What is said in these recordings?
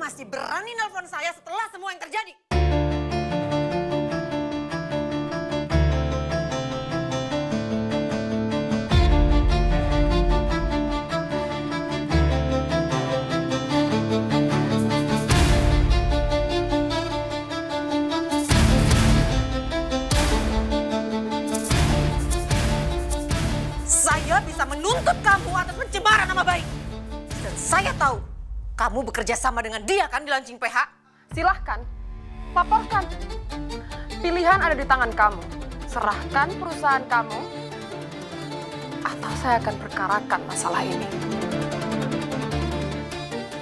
masih berani nelpon saya setelah semua yang terjadi? Saya bisa menuntut kamu atas pencemaran nama baik. Dan saya tahu kamu bekerja sama dengan dia kan di launching PH? Silahkan, laporkan. Pilihan ada di tangan kamu. Serahkan perusahaan kamu, atau saya akan perkarakan masalah ini.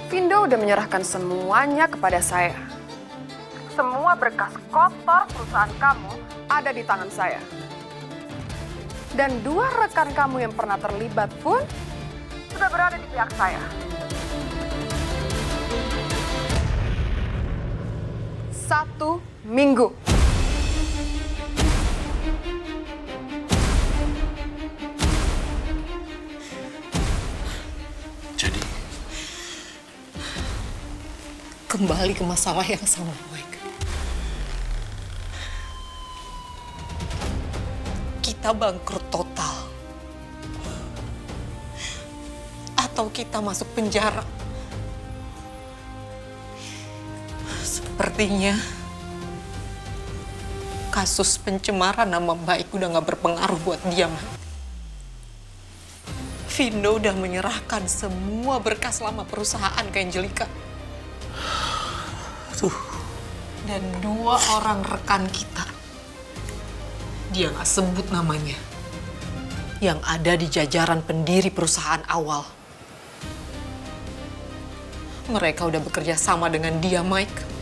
Vindo udah menyerahkan semuanya kepada saya. Semua berkas kotor perusahaan kamu ada di tangan saya. Dan 2 rekan kamu yang pernah terlibat pun sudah berada di pihak saya. Satu minggu. Jadi, Kembali ke masalah yang sama, Mike. Kita bangkrut total. Atau kita masuk penjara. Sepertinya kasus pencemaran nama baik udah gak berpengaruh buat dia, Mike. Vindo udah menyerahkan semua berkas lama perusahaan ke Angelica. Dan 2 orang rekan kita, dia gak sebut namanya, yang ada di jajaran pendiri perusahaan awal. Mereka udah bekerja sama dengan dia, Mike.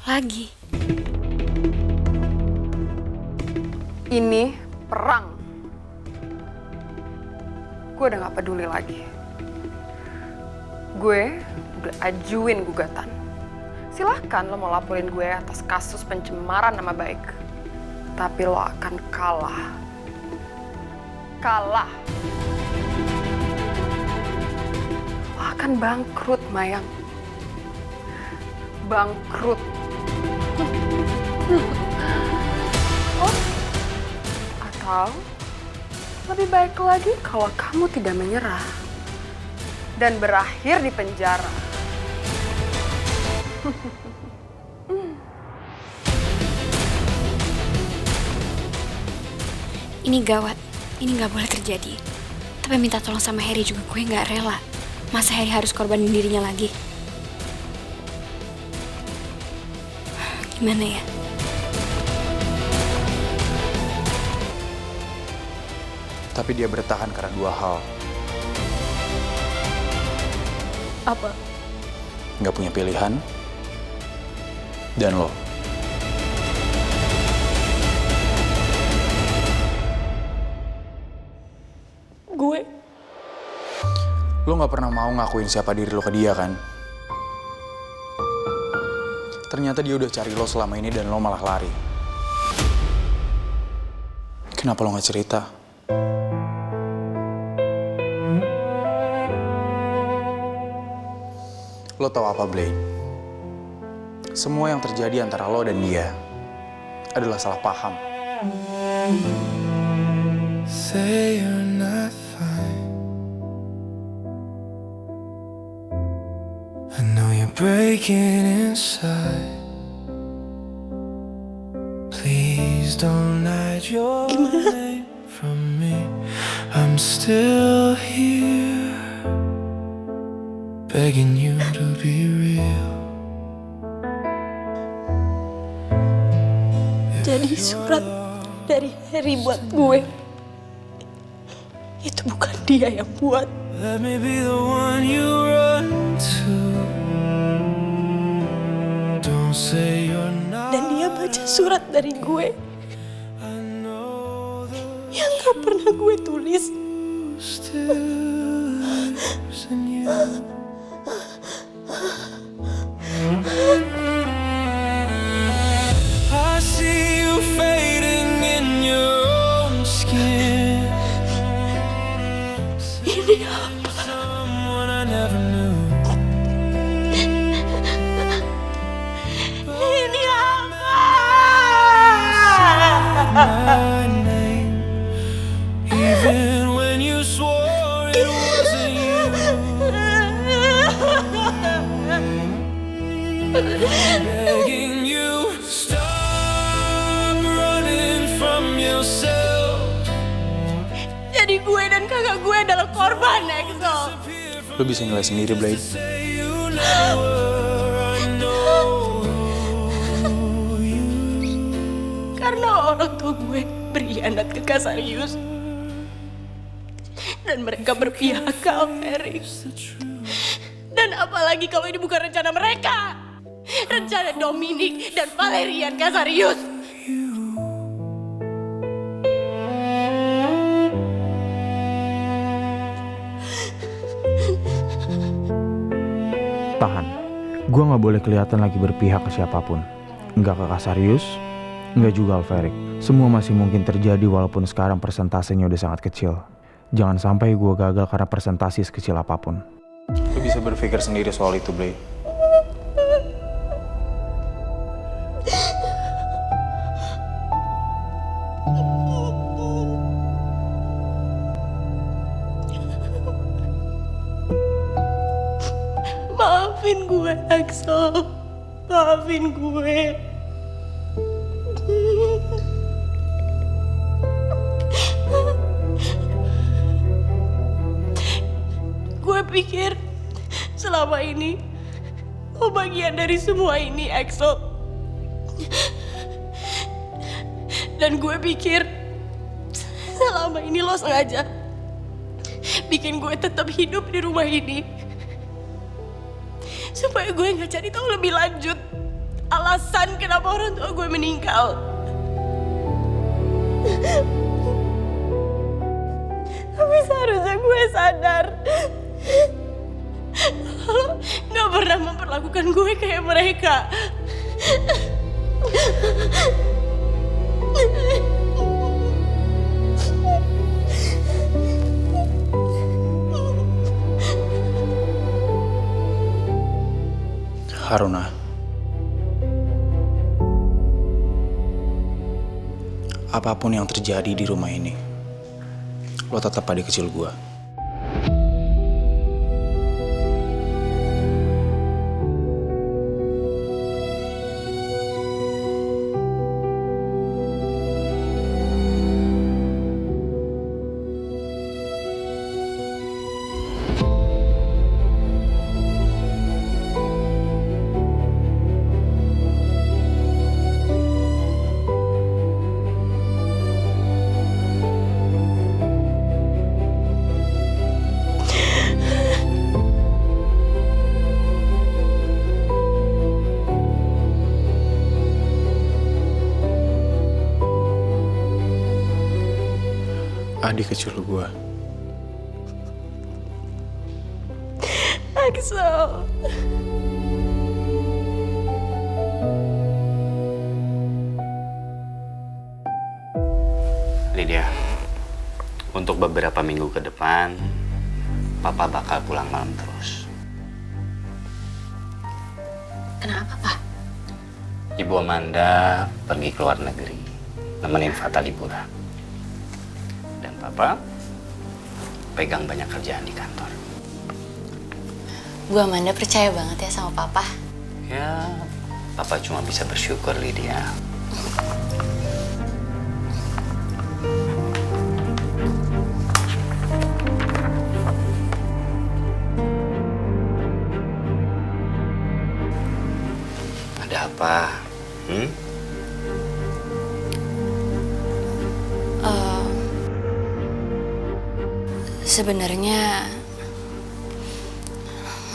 Lagi. Ini perang. Gue udah gak peduli lagi. Gue udah ajuin gugatan. Silahkan lo mau laporin gue atas kasus pencemaran nama baik. Tapi lo akan kalah. Kalah. Lo akan bangkrut, Mayang. Bangkrut. Oh, atau lebih baik lagi kalau kamu tidak menyerah dan berakhir di penjara. Ini gawat. Ini nggak boleh terjadi. Tapi minta tolong sama Harry juga gue nggak rela. Masa Harry harus korbanin dirinya lagi? Gimana ya? tapi dia bertahan karena 2 hal. Apa? Nggak punya pilihan, dan lo. Gue? Lo nggak pernah mau ngakuin siapa diri lo ke dia, kan? Ternyata dia udah cari lo selama ini dan lo malah lari. Kenapa lo nggak cerita? Lo tahu apa, Blade? Semua yang terjadi antara lo dan dia adalah salah paham. Say you're not fine. I know you're breaking inside. Please don't hide your name from me. I'm still here, begging you to be real. Jadi surat dari Harry buat gue itu bukan dia yang buat. Let me be the one you run to. Don't say you're not. Dan dia baca surat dari gue I know the yang gak pernah gue tulis. still lives in you. never knew. Ini apa? My name, even when you swore it wasn't you. Begging you, stop running from yourself. Jadi gue dan kakak gue adalah korban, Exo. Lo bisa nilai sendiri, Blade. Say you never, I know you. Karena orang tua gue berkhianat ke Kasarius. Dan mereka berpihak ke Alferic. Dan apalagi kalau ini bukan rencana mereka. Rencana Dominic dan Valerian Kasarius. Tahan. Gue gak boleh kelihatan lagi berpihak ke siapapun. Nggak ke Kasarius, nggak juga Alferic. Semua masih mungkin terjadi walaupun sekarang persentasenya udah sangat kecil. Jangan sampai gue gagal karena persentase sekecil apapun. Lo bisa berpikir sendiri soal itu, Blade. Maafin gue, Exo. Maafin gue. Gue pikir selama ini lo bagian dari semua ini, Exo. Dan gue pikir selama ini lo sengaja bikin gue tetap hidup di rumah ini. Supaya gue gak cari tahu lebih lanjut alasan kenapa orang tua gue meninggal. Tapi seharusnya gue sadar lo gak pernah memperlakukan gue kayak mereka. Haruna, apapun yang terjadi di rumah ini, lo tetap adik kecil gue. Adik kecil gue. Exo. Lydia, untuk beberapa minggu ke depan, Papa bakal pulang malam terus. Kenapa, Pak? Ibu Amanda pergi ke luar negeri, nemenin Fata liburan. Dan Papa pegang banyak kerjaan di kantor. Bu Amanda percaya banget ya sama Papa. Ya, Papa cuma bisa bersyukur, Lydia. Ada apa? Sebenarnya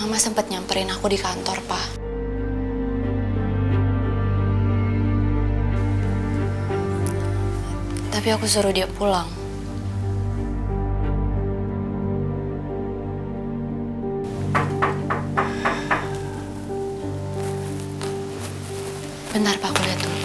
Mama sempat nyamperin aku di kantor, Pak. Tapi aku suruh dia pulang. Bentar, Pak, aku lihat dulu.